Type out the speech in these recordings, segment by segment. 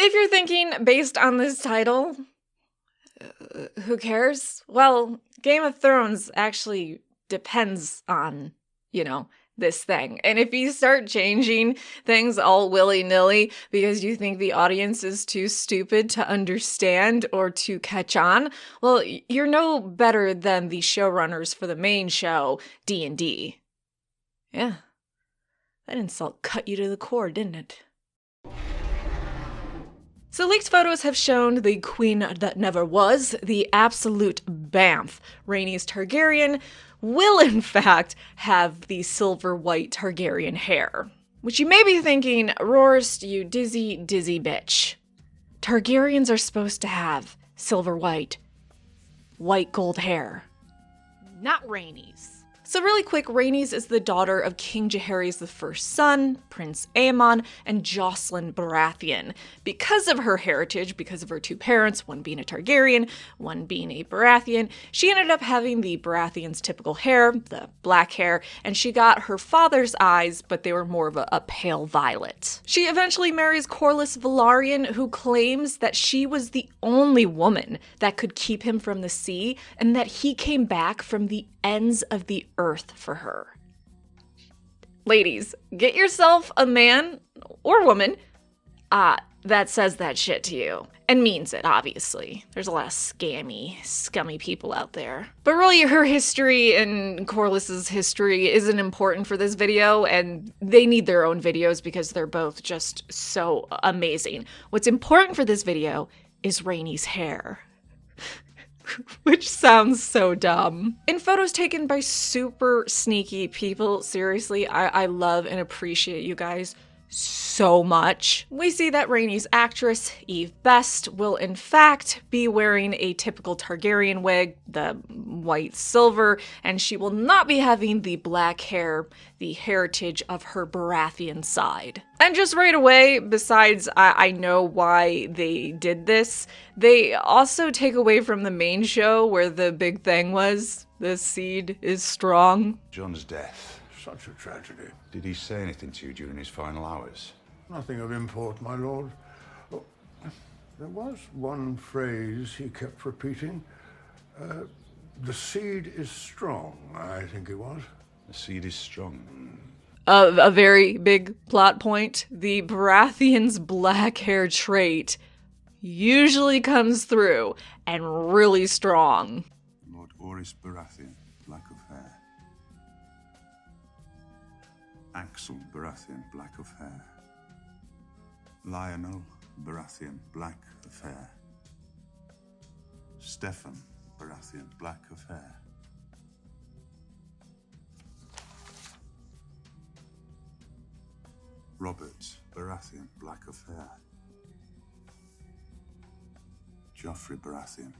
If you're thinking, based on this title, who cares? Well, Game of Thrones actually depends on, this thing. And if you start changing things all willy-nilly because you think the audience is too stupid to understand or to catch on, well, you're no better than the showrunners for the main show, D&D. Yeah. That insult cut you to the core, didn't it? So leaked photos have shown the queen that never was, the absolute BAMF, Rhaenys Targaryen, will in fact have the silver white Targaryen hair. Which you may be thinking, Rawrist, you dizzy bitch. Targaryens are supposed to have silver white gold hair. Not Rhaenys. So really quick, Rhaenys is the daughter of King Jaehaerys' first son, Prince Aemon, and Jocelyn Baratheon. Because of her heritage, because of her two parents, one being a Targaryen, one being a Baratheon, she ended up having the Baratheons' typical hair, the black hair, and she got her father's eyes, but they were more of a pale violet. She eventually marries Corlys Velaryon, who claims that she was the only woman that could keep him from the sea, and that he came back from the ends of the earth for her. Ladies, get yourself a man or woman that says that shit to you. And means it, obviously. There's a lot of scummy people out there. But really, her history and Corlys's history isn't important for this video, and they need their own videos because they're both just so amazing. What's important for this video is Rhaenys' hair. Which sounds so dumb. In photos taken by super sneaky people, seriously, I love and appreciate you guys so much. We see that Rhaenys actress, Eve Best, will in fact be wearing a typical Targaryen wig, the white silver, and she will not be having the black hair, the heritage of her Baratheon side. And just right away, besides I know why they did this, they also take away from the main show where the big thing was, the seed is strong. Jon's death. Such a tragedy. Did he say anything to you during his final hours? Nothing of import, my lord. Oh, there was one phrase he kept repeating. The seed is strong, I think it was. The seed is strong. A very big plot point. The Baratheon's black hair trait usually comes through, and really strong. Lord Orys Baratheon, black of hair. Axel Baratheon, black of hair. Lionel Baratheon, black of hair. Stefan Baratheon, black of hair. Robert Baratheon, black of hair. Joffrey Baratheon,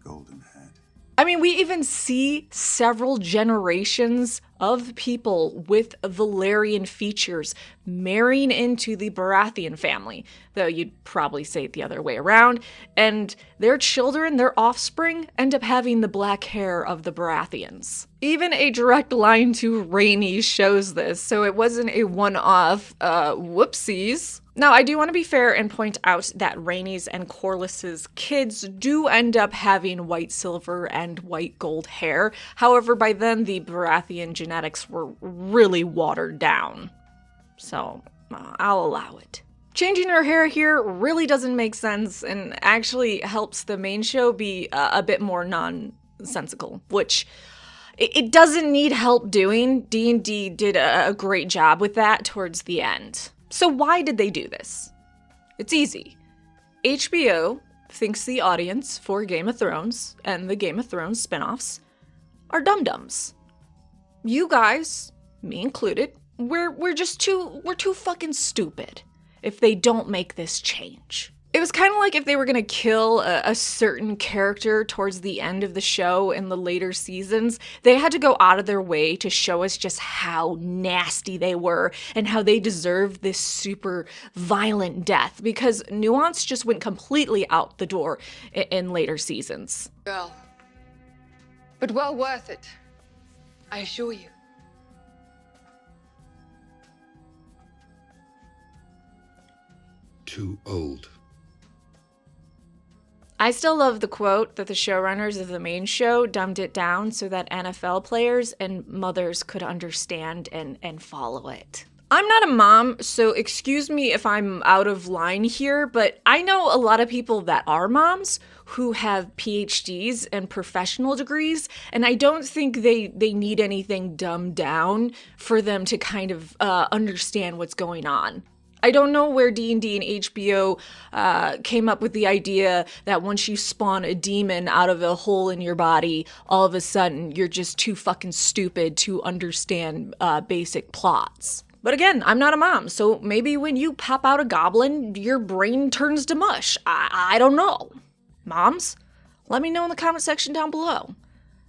golden head. I mean, we even see several generations of people with Valyrian features marrying into the Baratheon family, though you'd probably say it the other way around, and their children, their offspring, end up having the black hair of the Baratheons. Even a direct line to Rhaenys shows this, so it wasn't a one-off, whoopsies. Now, I do want to be fair and point out that Rhaenys and Corlys's kids do end up having white silver and white gold hair. However, by then the Baratheon genetics were really watered down. So, I'll allow it. Changing her hair here really doesn't make sense and actually helps the main show be a bit more nonsensical, which it doesn't need help doing. D&D did a great job with that towards the end. So why did they do this? It's easy. HBO thinks the audience for Game of Thrones and the Game of Thrones spin-offs are dum-dums. You guys, me included, we're too fucking stupid if they don't make this change. It was kind of like if they were gonna kill a certain character towards the end of the show in the later seasons, they had to go out of their way to show us just how nasty they were and how they deserved this super violent death, because nuance just went completely out the door in later seasons. Girl, but well worth it, I assure you. too old. I still love the quote that the showrunners of the main show dumbed it down so that NFL players and mothers could understand and follow it. I'm not a mom, so excuse me if I'm out of line here, but I know a lot of people that are moms who have PhDs and professional degrees, and I don't think they need anything dumbed down for them to kind of understand what's going on. I don't know where D&D and HBO came up with the idea that once you spawn a demon out of a hole in your body, all of a sudden you're just too fucking stupid to understand basic plots. But again, I'm not a mom, so maybe when you pop out a goblin, your brain turns to mush. I don't know. Moms, let me know in the comment section down below.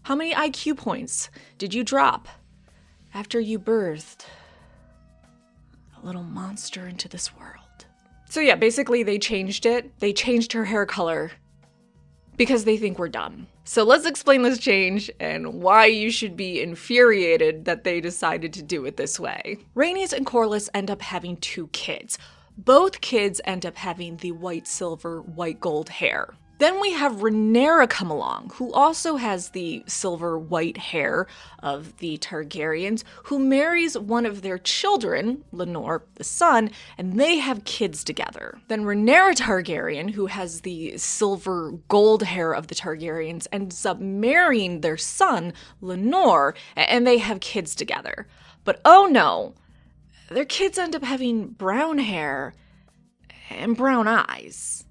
How many IQ points did you drop after you birthed a little monster into this world? So yeah, basically they changed it. They changed her hair color because they think we're dumb. So let's explain this change and why you should be infuriated that they decided to do it this way. 𝑟haenys and Corlys end up having 2 kids. Both kids end up having the white, silver, white, gold hair. Then we have Rhaenyra come along, who also has the silver white hair of the Targaryens, who marries one of their children, Laenor, the son, and they have kids together. Then Rhaenyra Targaryen, who has the silver gold hair of the Targaryens, ends up marrying their son, Laenor, and they have kids together. But oh no, their kids end up having brown hair and brown eyes.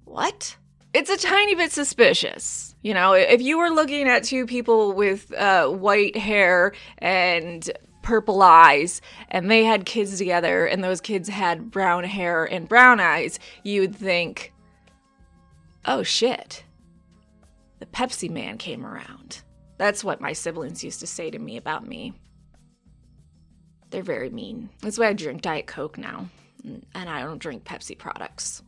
What? It's a tiny bit suspicious. You know, if you were looking at 2 people with white hair and purple eyes, and they had kids together, and those kids had brown hair and brown eyes, you would think, oh shit, the Pepsi Man came around. That's what my siblings used to say to me about me. They're very mean. That's why I drink Diet Coke now, and I don't drink Pepsi products.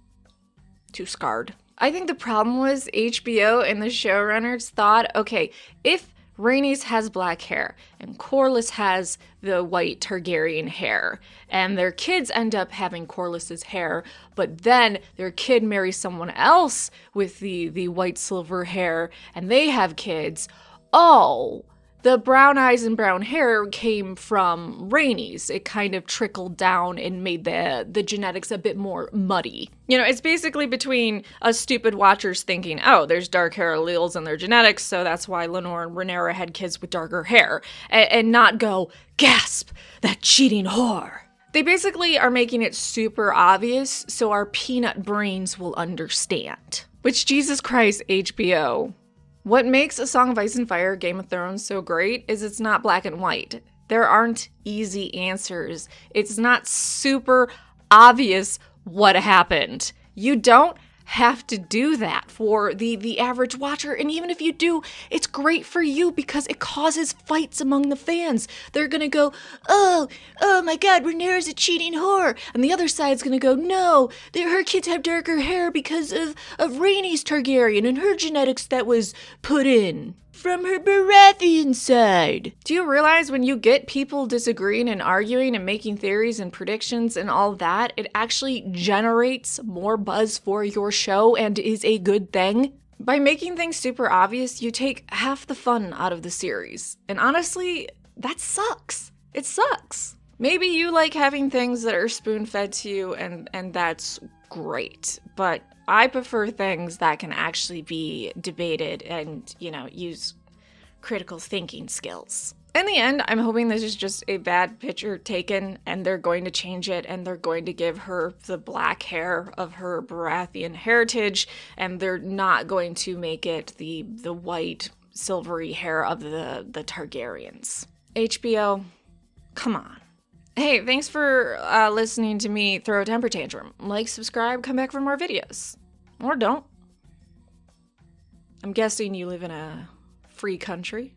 Too scarred. I think the problem was HBO and the showrunners thought, okay, if 𝑟haenys has black hair and Corlys has the white Targaryen hair, and their kids end up having Corlys's hair, but then their kid marries someone else with the white silver hair and they have kids, oh, the brown eyes and brown hair came from 𝑟haenys. It kind of trickled down and made the genetics a bit more muddy. You know, it's basically between us stupid watchers thinking, oh, there's dark hair alleles in their genetics, so that's why Laenor and Rhaenyra had kids with darker hair, and not go, gasp, that cheating whore. They basically are making it super obvious so our peanut brains will understand. Which, Jesus Christ, HBO. What makes A Song of Ice and Fire, Game of Thrones so great is it's not black and white. There aren't easy answers. It's not super obvious what happened. You don't have to do that for the average watcher, and even if you do, it's great for you because it causes fights among the fans. They're gonna go, oh my god, Rhaenyra's a cheating whore, and the other side's gonna go, no, her kids have darker hair because of 𝑟haenys Targaryen and her genetics that was put in from her Baratheon side. Do you realize when you get people disagreeing and arguing and making theories and predictions and all that, it actually generates more buzz for your show and is a good thing? By making things super obvious, you take half the fun out of the series. And honestly, that sucks. It sucks. Maybe you like having things that are spoon-fed to you and that's great, but I prefer things that can actually be debated and, you know, use critical thinking skills. In the end, I'm hoping this is just a bad picture taken and they're going to change it and they're going to give her the black hair of her Baratheon heritage and they're not going to make it the white silvery hair of the Targaryens. HBO, come on. Hey, thanks for listening to me throw a temper tantrum. Like, subscribe, come back for more videos. Or don't. I'm guessing you live in a free country.